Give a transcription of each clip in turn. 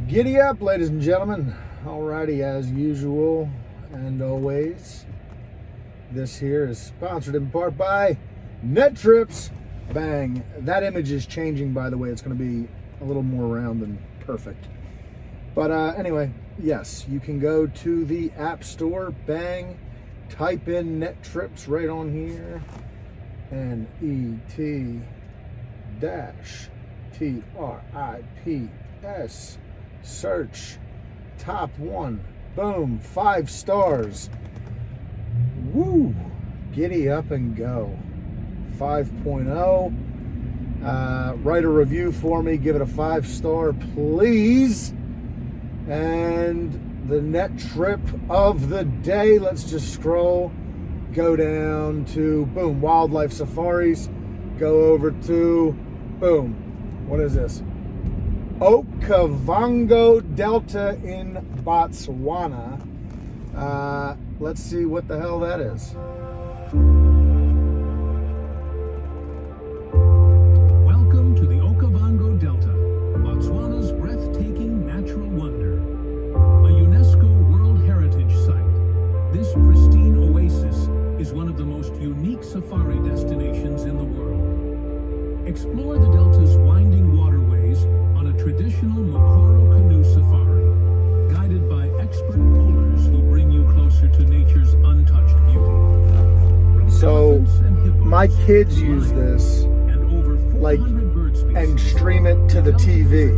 Giddy up, ladies and gentlemen. Alrighty, as usual and always, this here is sponsored in part by Net Trips. Bang. That image is changing, by the way. It's going to be a little more round than perfect. But anyway, yes, you can go to the App Store, bang, type in Net Trips right on here, NET-TRIPS. Search, top one, boom, 5 stars. Woo, giddy up and go. 5.0. Write a review for me, give it a 5-star, please. And the net trip of the day, let's just scroll, go down to, boom, wildlife safaris, go over to, boom, what is this? Okavango Delta in Botswana. Let's see what the hell that is. Welcome to the Okavango Delta, Botswana's breathtaking natural wonder. A UNESCO World Heritage Site, this pristine oasis is one of the most unique safari destinations in the world. Explore the Delta's winding waterways on a traditional Mokoro canoe safari, guided by expert polers who bring you closer to nature's untouched beauty. So, my kids use this like and stream it to the TV.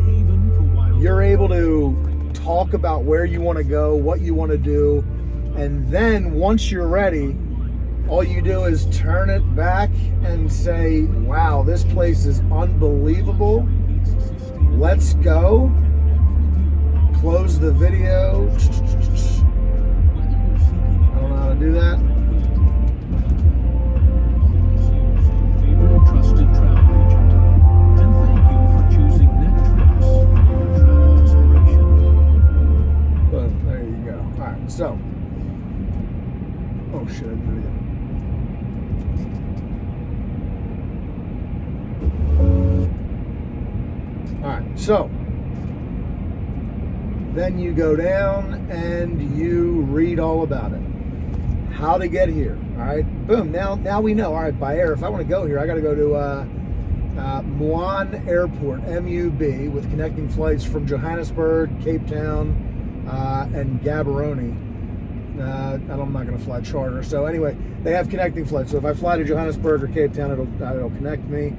You're able to talk about where you want to go, what you want to do, and then once you're ready, all you do is turn it back and say, wow, this place is unbelievable. Let's go. Close the video. I don't know how to do that. Favorite trusted travel agent. And thank you for choosing Net Trips for your travel inspiration. But there you go. All right, so. Oh shit, I did it again. Alright, so then you go down and you read all about it. How to get here. Alright, boom, now we know. Alright, by air, if I want to go here, I got to go to Muan Airport, MUB, with connecting flights from Johannesburg, Cape Town, and Gaborone. I'm not going to fly charter. So anyway, they have connecting flights. So if I fly to Johannesburg or Cape Town, it'll connect me.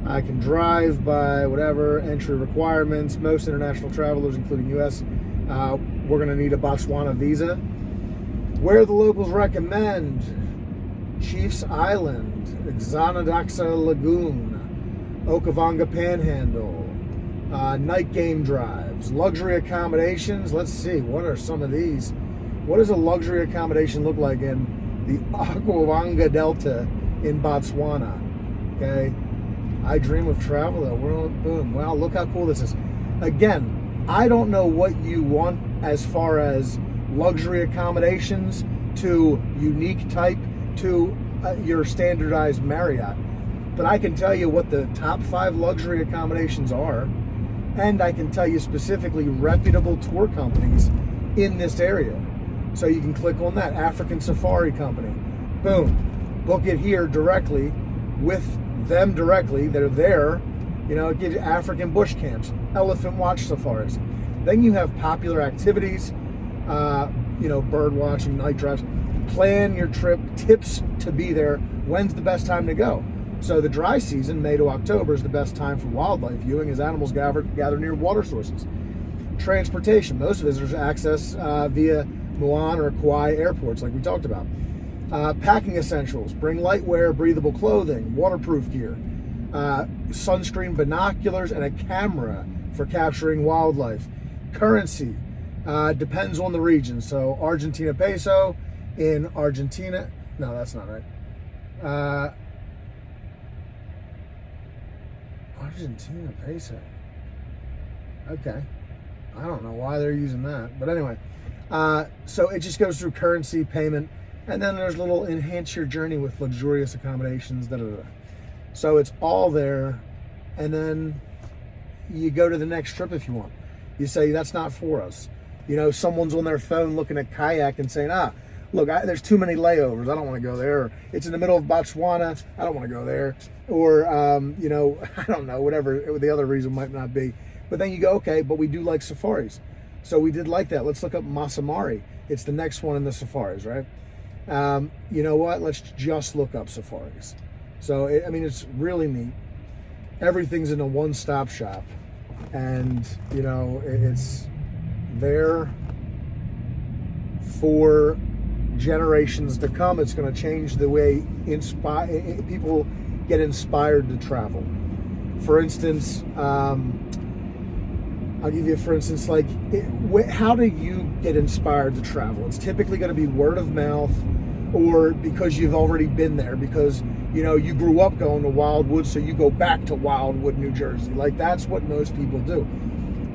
I can drive by whatever, entry requirements. Most international travelers, including U.S., we're going to need a Botswana visa. Where the locals recommend: Chiefs Island, Xanadaksa Lagoon, Okavango Panhandle, night game drives, luxury accommodations. Let's see, what are some of these? What does a luxury accommodation look like in the Okavango Delta in Botswana? Okay. I dream of travel. Boom. Wow, look how cool this is. Again, I don't know what you want as far as luxury accommodations to unique type to your standardized Marriott. But I can tell you what the top 5 luxury accommodations are. And I can tell you specifically reputable tour companies in this area. So you can click on that. African Safari Company. Boom. Book it here directly with them directly. They're there. You know, it gives you African bush camps, elephant watch safaris. Then you have popular activities, bird watching, night drives. Plan your trip, tips to be there. When's the best time to go? So the dry season, May to October, is the best time for wildlife viewing as animals gather near water sources. Transportation. Most visitors access via Muan or Kauai airports, like we talked about. Packing essentials. Bring lightwear, breathable clothing, waterproof gear, sunscreen, binoculars, and a camera for capturing wildlife. Currency. Depends on the region. So Argentina peso in Argentina. No, that's not right. Argentina peso. Okay. I don't know why they're using that. But anyway. So it just goes through currency, payment, and then there's a little enhance your journey with luxurious accommodations. So it's all there. And then you go to the next trip if you want. You say, that's not for us. Someone's on their phone looking at kayak and saying, look, there's too many layovers. I don't want to go there. Or, it's in the middle of Botswana. I don't want to go there. Or, I don't know, whatever the other reason might not be. But then you go, okay, but we do like safaris. So we did like that. Let's look up Masamari. It's the next one in the safaris, right? You know what? Let's just look up safaris. So, it's really neat. Everything's in a one-stop shop. And, it's there for generations to come. It's going to change the way people get inspired to travel. For instance, I'll give you, for instance, how do you get inspired to travel? It's typically going to be word of mouth, or because you've already been there, because you grew up going to Wildwood, so you go back to Wildwood, New Jersey. That's what most people do.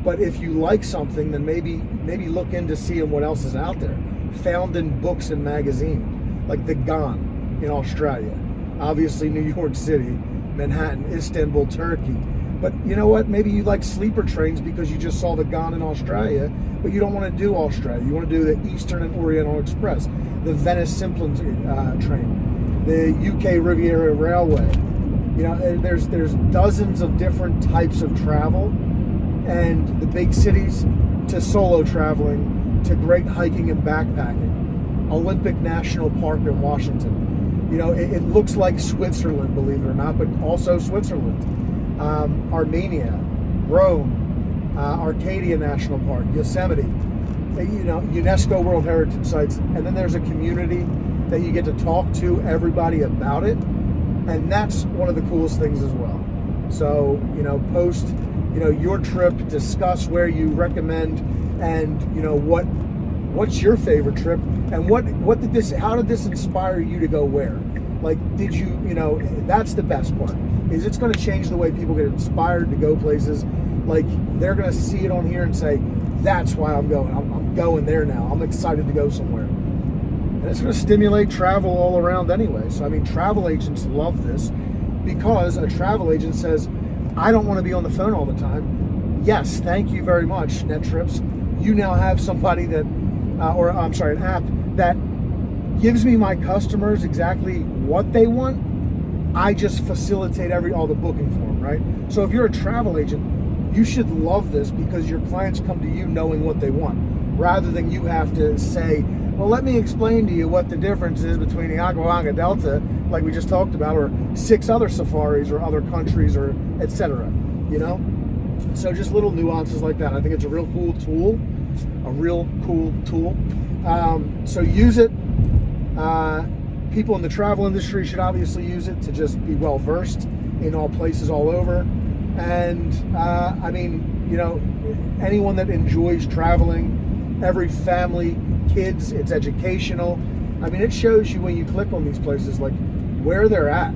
But if you like something, then maybe look into seeing what else is out there, found in books and magazines, like the Ghan in Australia, obviously New York City, Manhattan, Istanbul, Turkey. But you know what? Maybe you like sleeper trains because you just saw the Ghan in Australia, but you don't want to do Australia. You want to do the Eastern and Oriental Express, the Venice Simplon train, the UK Riviera Railway. There's dozens of different types of travel, and the big cities to solo traveling to great hiking and backpacking. Olympic National Park in Washington. It looks like Switzerland, believe it or not, but also Switzerland. Armenia, Rome, Arcadia National Park, Yosemite, UNESCO World Heritage Sites. And then there's a community that you get to talk to everybody about it. And that's one of the coolest things as well. So, post, your trip, discuss where you recommend, and, what's your favorite trip, and how did this inspire you to go where? Did you, that's the best part, is it's going to change the way people get inspired to go places. They're going to see it on here and say, that's why I'm going. I'm going there now. I'm excited to go somewhere. And it's going to stimulate travel all around anyway. So, travel agents love this, because a travel agent says, I don't want to be on the phone all the time. Yes, thank you very much, NetTrips. You now have somebody an app that gives me my customers exactly what they want. I just facilitate all the booking for them, right? So if you're a travel agent, you should love this, because your clients come to you knowing what they want, rather than you have to say, well, let me explain to you what the difference is between the Okavango Delta, like we just talked about, or 6 other safaris or other countries, or etc. So just little nuances like that. I think it's a real cool tool, so use it. People in the travel industry should obviously use it to just be well versed in all places all over. And anyone that enjoys traveling, every family, kids, it's educational. It shows you when you click on these places, where they're at.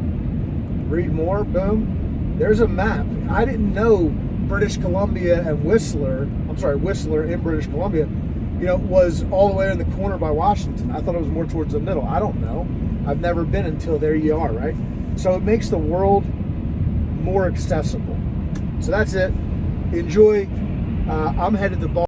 Read more, boom, there's a map. I didn't know British Columbia and Whistler in British Columbia, was all the way in the corner by Washington. I thought it was more towards the middle. I don't know. I've never been until there you are, right? So it makes the world more accessible. So that's it. Enjoy. I'm headed to Boston.